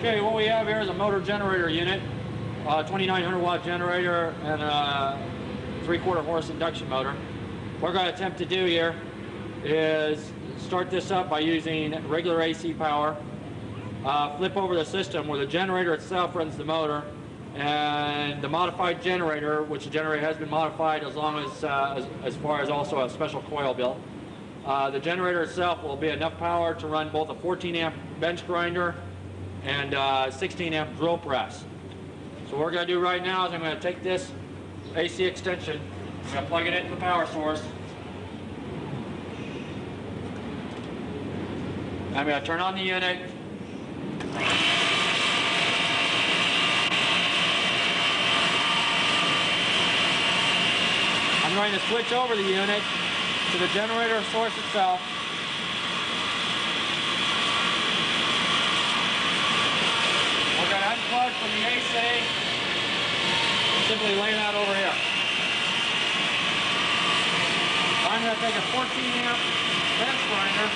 Okay, what we have here is a motor generator unit, 2900 watt generator and a 3/4 horse induction motor. What we're going to attempt to do here is start this up by using regular AC power, flip over the system where the generator itself runs the motor, and the modified generator, which the generator has been modified as far as also a special coil built. The generator itself will be enough power to run both a 14 amp bench grinder and 16 amp drill press. So what we're going to do right now is I'm going to take this AC extension, I'm going to plug it into the power source. I'm going to turn on the unit. I'm going to switch over the unit to the generator source itself. We're going to unplug from the AC and simply lay that over here. I'm going to take a 14 amp bench grinder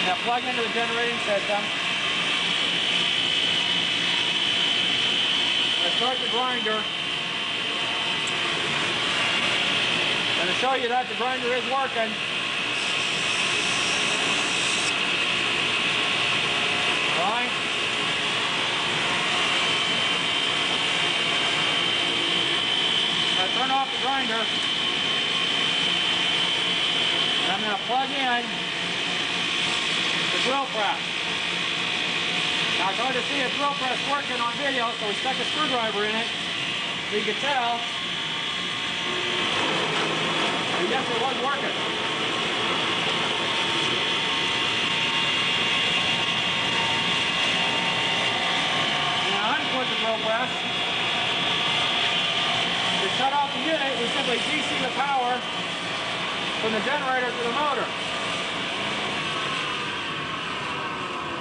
and plug into the generating system. I'm going to start the grinder. I'm going to show you that the grinder is working. All right. I'm going to turn off the grinder. And I'm going to plug in the drill press. Now it's hard to see a drill press working on video, so we stuck a screwdriver in it so you can tell. Yes, it was working. Now unplug the drill press. To shut off the unit, we simply DC the power from the generator to the motor.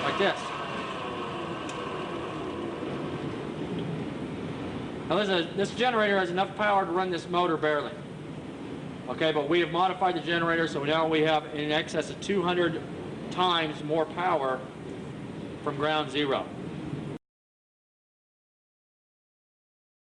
Like this. Now this generator has enough power to run this motor barely. Okay, but we have modified the generator, so now we have in excess of 200 times more power from ground zero.